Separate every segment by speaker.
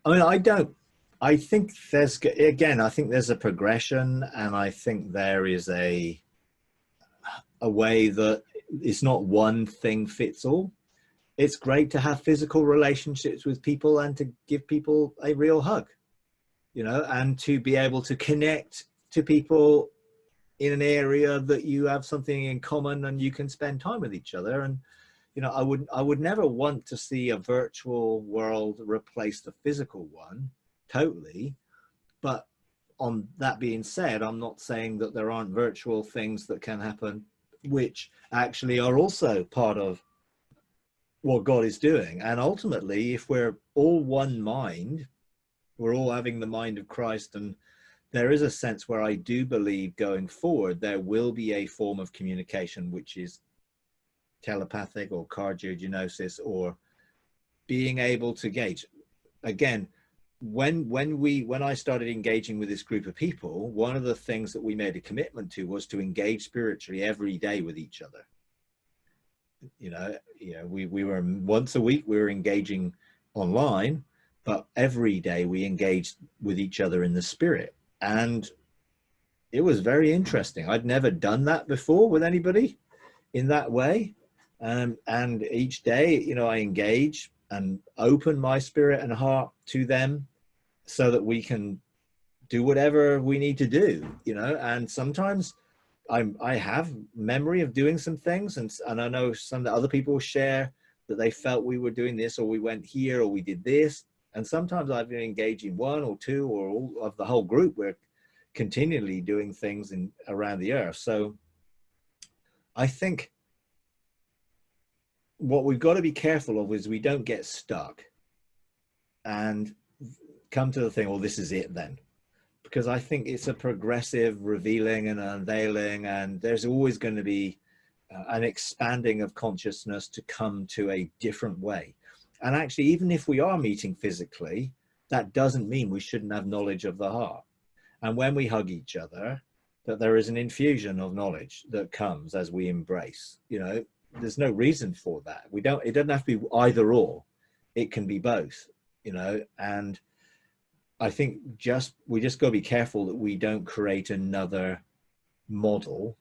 Speaker 1: I mean, I don't, I think there's, again, I think there's a progression, and I think there is a way that it's not one thing fits all. It's great to have physical relationships with people and to give people a real hug, you know, and to be able to connect to people in an area that you have something in common and you can spend time with each other. And you know, I would never want to see a virtual world replace the physical one totally. But on that being said, I'm not saying that there aren't virtual things that can happen which actually are also part of what God is doing. And ultimately, if we're all one mind, we're all having the mind of Christ. And there is a sense where I do believe going forward, there will be a form of communication which is telepathic or cardiognosis, or being able to gauge. Again, when I started engaging with this group of people, one of the things that we made a commitment to was to engage spiritually every day with each other. We were once a week, we were engaging online, but every day we engaged with each other in the spirit. And it was very interesting. I'd never done that before with anybody in that way. And each day, you know, I engage and open my spirit and heart to them so that we can do whatever we need to do, you know. And sometimes I have memory of doing some things, and I know some other people share that they felt we were doing this, or we went here, or we did this. And sometimes I've been engaging one or two or all of the whole group. We're continually doing things around the earth. So I think what we've got to be careful of is we don't get stuck and come to the thing, well, this is it then. Because I think it's a progressive revealing and unveiling, and there's always going to be an expanding of consciousness to come to a different way. And actually, even if we are meeting physically, that doesn't mean we shouldn't have knowledge of the heart. And when we hug each other, that there is an infusion of knowledge that comes as we embrace, you know. There's no reason for that. It doesn't have to be either or. It can be both, you know. And I think we just got to be careful that we don't create another model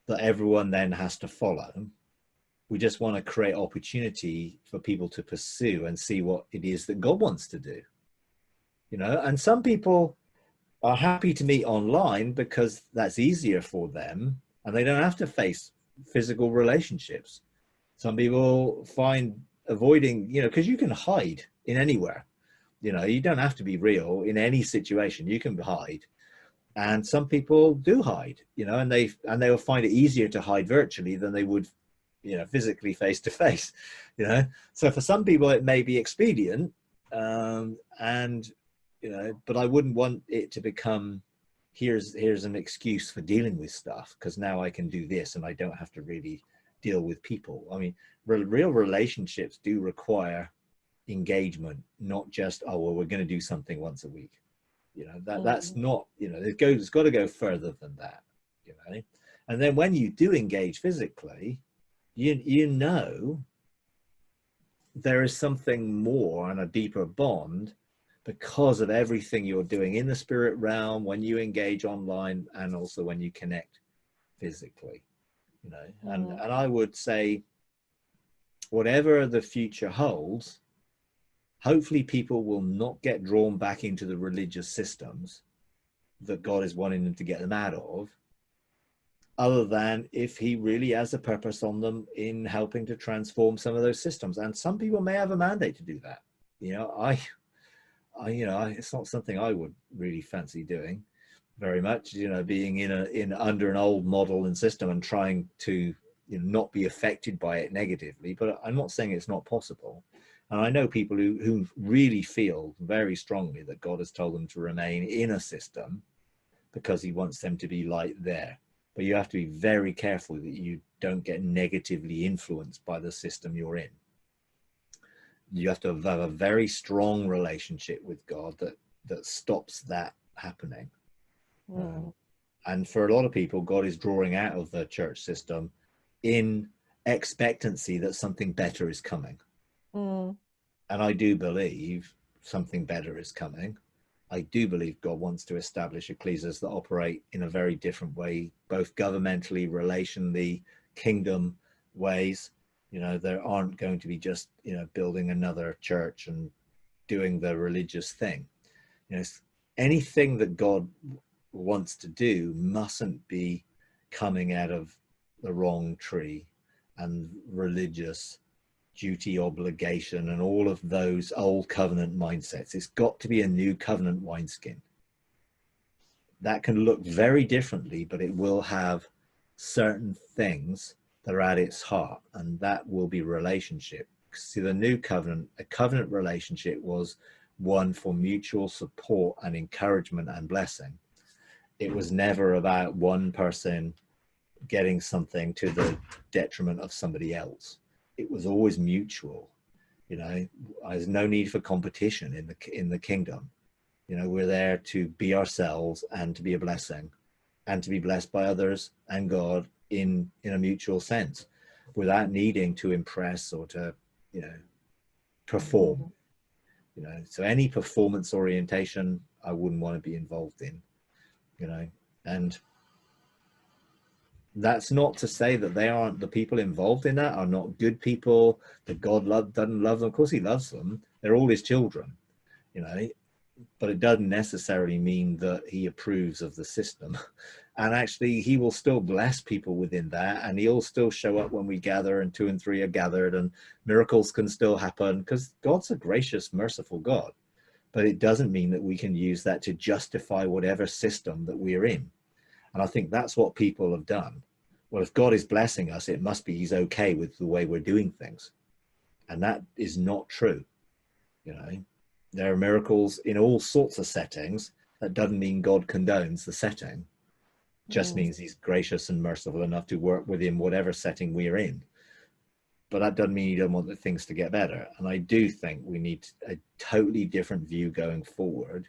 Speaker 1: that everyone then has to follow. We just want to create opportunity for people to pursue and see what it is that God wants to do, you know. And some people are happy to meet online because that's easier for them and they don't have to face physical relationships. Some people find avoiding, you know, because you can hide in anywhere, you know, you don't have to be real in any situation, you can hide. And some people do hide, you know, and they will find it easier to hide virtually than they would, you know, physically face to face, you know. So for some people it may be expedient, and you know, but I wouldn't want it to become here's an excuse for dealing with stuff because now I can do this and I don't have to really deal with people. I mean, real relationships do require engagement, not just, oh well, we're going to do something once a week, you know. That's not, you know, it's got to go further than that, you know. And then when you do engage physically, you know there is something more and a deeper bond because of everything you're doing in the spirit realm when you engage online and also when you connect physically, you know. And I would say whatever the future holds, hopefully people will not get drawn back into the religious systems that God is wanting them to get them out of, other than if he really has a purpose on them in helping to transform some of those systems. And some people may have a mandate to do that, you know. It's not something I would really fancy doing very much, you know, being in under an old model and system and trying to, you know, not be affected by it negatively. But I'm not saying it's not possible. And I know people who really feel very strongly that God has told them to remain in a system because he wants them to be light there. But you have to be very careful that you don't get negatively influenced by the system you're in. You have to have a very strong relationship with God that stops that happening. And for a lot of people, God is drawing out of the church system in expectancy that something better is coming. And I do believe something better is coming. I do believe God wants to establish ecclesias that operate in a very different way, both governmentally, relationally, kingdom ways. You know, there aren't going to be just, you know, building another church and doing the religious thing. You know, anything that God wants to do mustn't be coming out of the wrong tree and religious duty, obligation, and all of those old covenant mindsets. It's got to be a new covenant wineskin. That can look very differently, but it will have certain things that are at its heart, and that will be relationship. See, the new covenant, a covenant relationship, was one for mutual support and encouragement and blessing. It was never about one person getting something to the detriment of somebody else. It was always mutual. You know, there's no need for competition in the kingdom. You know, we're there to be ourselves and to be a blessing and to be blessed by others and God in a mutual sense, without needing to impress or to, you know, perform. You know, so any performance orientation I wouldn't want to be involved in, you know. And that's not to say that they aren't, the people involved in that are not good people, that God doesn't love them. Of course he loves them. They're all his children, you know, but it doesn't necessarily mean that he approves of the system. And actually he will still bless people within that, and he'll still show up when we gather and 2 and 3 are gathered, and miracles can still happen because God's a gracious, merciful God. But it doesn't mean that we can use that to justify whatever system that we're in. And I think that's what people have done. Well, if God is blessing us, it must be he's okay with the way we're doing things. And that is not true. You know, there are miracles in all sorts of settings. That doesn't mean God condones the setting. Just means he's gracious and merciful enough to work within whatever setting we're in. But that doesn't mean you don't want the things to get better. And I do think we need a totally different view going forward